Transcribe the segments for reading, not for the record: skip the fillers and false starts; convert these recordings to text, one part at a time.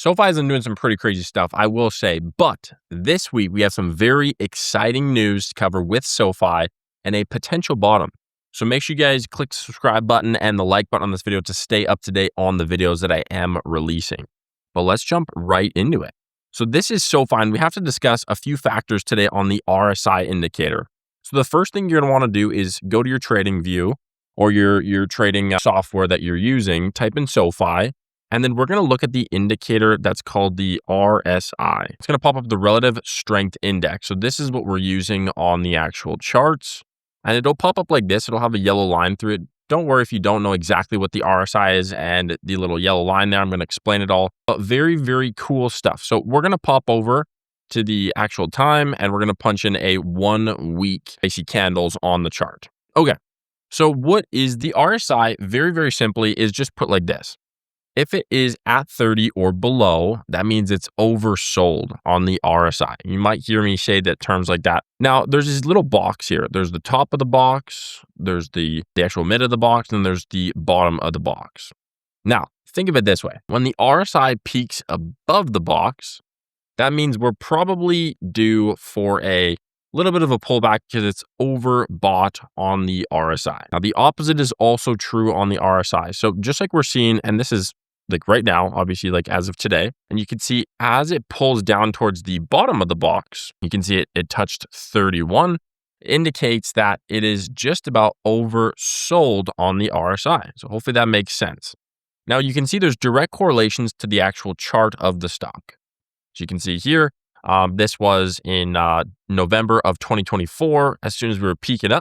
SoFi has been doing some pretty crazy stuff, I will say, but this week we have some very exciting news to cover with SoFi and a potential bottom. So make sure you guys click the subscribe button and the like button on this video to stay up to date on the videos that I am releasing. But let's jump right into it. So this is SoFi, and we have to discuss a few factors today on the RSI indicator. So the first thing you're going to want to do is go to your TradingView or your trading software that you're using, type in SoFi, and then we're going to look at the indicator that's called the RSI. It's going to pop up the Relative Strength Index. So this is what we're using on the actual charts, and it'll pop up like this. It'll have a yellow line through it. Don't worry if you don't know exactly what the RSI is and the little yellow line there. I'm going to explain it all, but very, very cool stuff. So we're going to pop over to the actual time and we're going to punch in a 1 week icy candles on the chart. Okay. So what is the RSI? Very, very simply is just put like this. If it is at 30 or below, that means it's oversold on the RSI. You might hear me say that terms like that. Now, there's this little box here. There's the top of the box, there's the actual mid of the box, and there's the bottom of the box. Now, think of it this way. When the RSI peaks above the box, that means we're probably due for a little bit of a pullback because it's overbought on the RSI. Now, the opposite is also true on the RSI. So just like we're seeing, and this is like right now, obviously like as of today, and you can see as it pulls down towards the bottom of the box, you can see it touched 31, indicates that it is just about oversold on the RSI. So hopefully that makes sense. Now you can see there's direct correlations to the actual chart of the stock. So you can see here, this was in November of 2024. As soon as we were peaking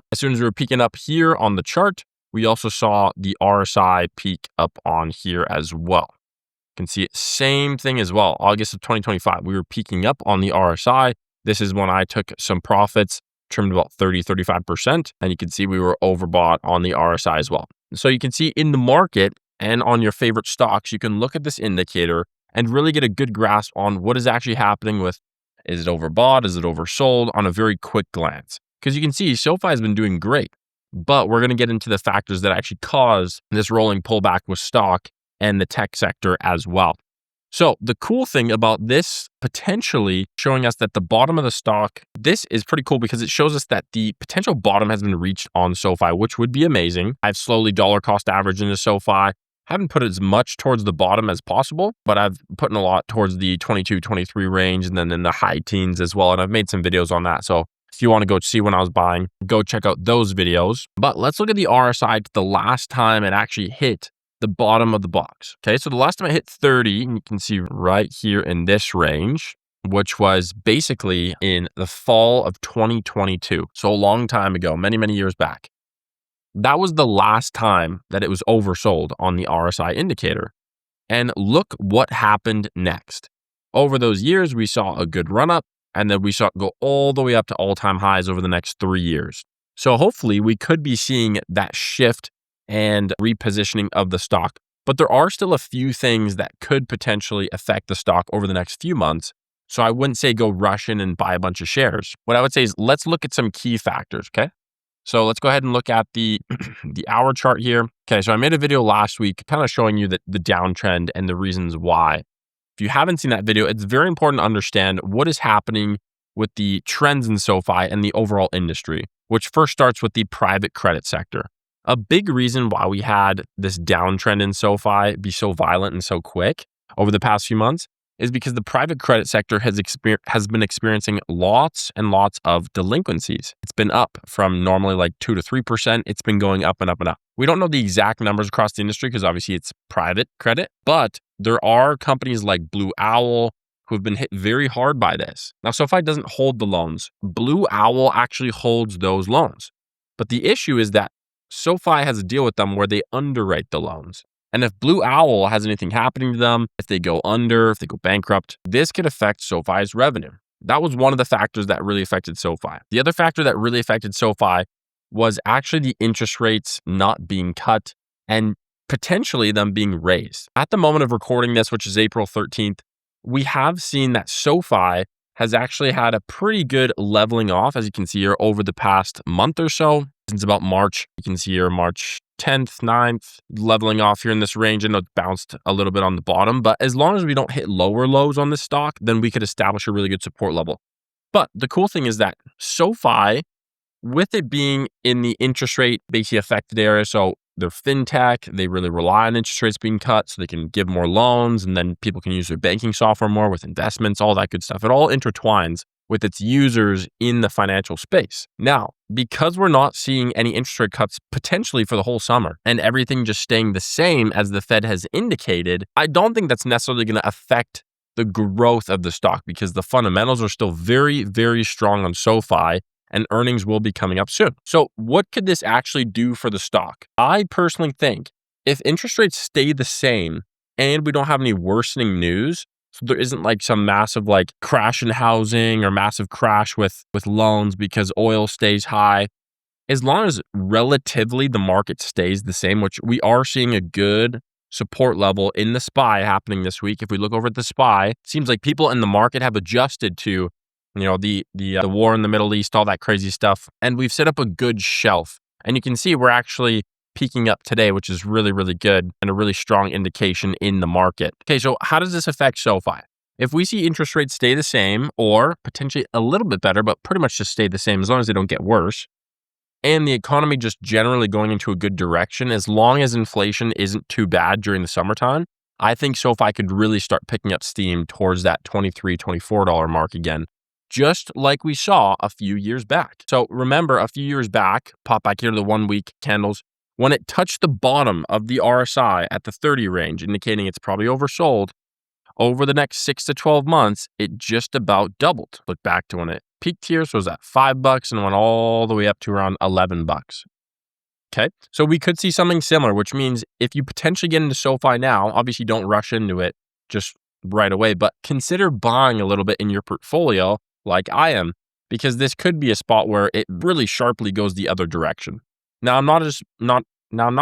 up here on the chart, we also saw the RSI peak up on here as well. You can see it, same thing as well. August of 2025, we were peaking up on the RSI. This is when I took some profits, trimmed about 30-35%, and you can see we were overbought on the RSI as well. So you can see in the market and on your favorite stocks, you can look at this indicator and really get a good grasp on what is actually happening with, is it overbought? Is it oversold? On a very quick glance. Because you can see SoFi has been doing great, but we're going to get into the factors that actually cause this rolling pullback with stock and the tech sector as well. So the cool thing about this potentially showing us that the bottom of the stock, this is pretty cool because it shows us that the potential bottom has been reached on SoFi, which would be amazing. I've slowly dollar cost averaged into SoFi. Haven't put as much towards the bottom as possible, but I've put in a lot towards the 22, 23 range and then in the high teens as well. And I've made some videos on that. So if you want to go see when I was buying, go check out those videos. But let's look at the RSI to the last time it actually hit the bottom of the box. Okay, so the last time it hit 30, and you can see right here in this range, which was basically in the fall of 2022. So a long time ago, many, many years back. That was the last time that it was oversold on the RSI indicator. And look what happened next. Over those years, we saw a good run up, and then we saw it go all the way up to all-time highs over the next 3 years. So hopefully we could be seeing that shift and repositioning of the stock. But there are still a few things that could potentially affect the stock over the next few months. So I wouldn't say go rush in and buy a bunch of shares. What I would say is let's look at some key factors, okay? So let's go ahead and look at the hour chart here. Okay, so I made a video last week kind of showing you the downtrend and the reasons why. If you haven't seen that video, it's very important to understand what is happening with the trends in SoFi and the overall industry, which first starts with the private credit sector. A big reason why we had this downtrend in SoFi be so violent and so quick over the past few months is because the private credit sector has been experiencing lots and lots of delinquencies. It's been up from normally like 2 to 3%. It's been going up and up and up. We don't know the exact numbers across the industry because obviously it's private credit, but there are companies like Blue Owl who have been hit very hard by this. Now, SoFi doesn't hold the loans. Blue Owl actually holds those loans. But the issue is that SoFi has a deal with them where they underwrite the loans. And if Blue Owl has anything happening to them, if they go under, if they go bankrupt, this could affect SoFi's revenue. That was one of the factors that really affected SoFi. The other factor that really affected SoFi was actually the interest rates not being cut and potentially them being raised. At the moment of recording this, which is April 13th, we have seen that SoFi has actually had a pretty good leveling off, as you can see here, over the past month or so. Since about March, you can see here March 10th, 9th, leveling off here in this range. I know it's bounced a little bit on the bottom, but as long as we don't hit lower lows on this stock, then we could establish a really good support level. But the cool thing is that SoFi, with it being in the interest rate basically affected area, so they're fintech, they really rely on interest rates being cut so they can give more loans, and then people can use their banking software more with investments, all that good stuff. It all intertwines with its users in the financial space. Now, because we're not seeing any interest rate cuts potentially for the whole summer and everything just staying the same as the Fed has indicated, I don't think that's necessarily going to affect the growth of the stock because the fundamentals are still very, very strong on SoFi and earnings will be coming up soon. So what could this actually do for the stock? I personally think if interest rates stay the same and we don't have any worsening news, so there isn't like some massive like crash in housing or massive crash with loans because oil stays high, as long as relatively the market stays the same, which we are seeing a good support level in the SPY happening this week. If we look over at the SPY, it seems like people in the market have adjusted to the war in the Middle East, all that crazy stuff. And we've set up a good shelf. And you can see we're actually peaking up today, which is really, really good and a really strong indication in the market. Okay, so how does this affect SoFi? If we see interest rates stay the same or potentially a little bit better, but pretty much just stay the same as long as they don't get worse, and the economy just generally going into a good direction, as long as inflation isn't too bad during the summertime, I think SoFi could really start picking up steam towards that $23, $24 mark again, just like we saw a few years back. So remember, a few years back, pop back here to the 1 week candles, when it touched the bottom of the RSI at the 30 range, indicating it's probably oversold, over the next 6 to 12 months, it just about doubled. Look back to when it peaked here, so it was at $5 and went all the way up to around $11. Okay, so we could see something similar, which means if you potentially get into SoFi now, obviously don't rush into it just right away, but consider buying a little bit in your portfolio like I am, because this could be a spot where it really sharply goes the other direction. Now, I'm not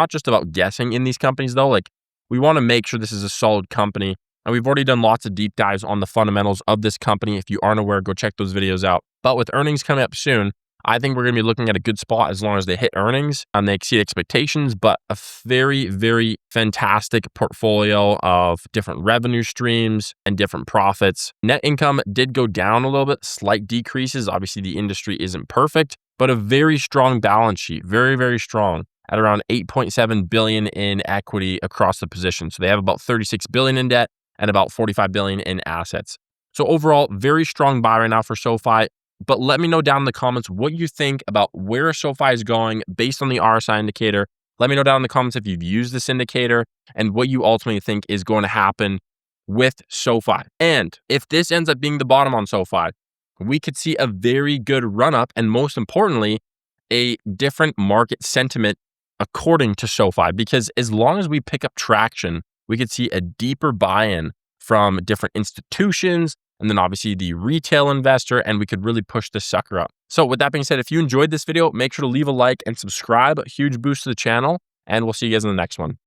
just about guessing in these companies though. Like, we want to make sure this is a solid company, and we've already done lots of deep dives on the fundamentals of this company. If you aren't aware, go check those videos out. But with earnings coming up soon, I think we're going to be looking at a good spot as long as they hit earnings and they exceed expectations, but a very, very fantastic portfolio of different revenue streams and different profits. Net income did go down a little bit, slight decreases. Obviously, the industry isn't perfect, but a very strong balance sheet, very, very strong, at around 8.7 billion in equity across the position. So they have about 36 billion in debt and about 45 billion in assets. So overall, very strong buy right now for SoFi. But let me know down in the comments what you think about where SoFi is going based on the RSI indicator. Let me know down in the comments if you've used this indicator and what you ultimately think is going to happen with SoFi. And if this ends up being the bottom on SoFi, we could see a very good run up, and most importantly, a different market sentiment according to SoFi, because as long as we pick up traction, we could see a deeper buy-in from different institutions, and then obviously the retail investor, and we could really push this sucker up. So with that being said, if you enjoyed this video, make sure to leave a like and subscribe. A huge boost to the channel, and we'll see you guys in the next one.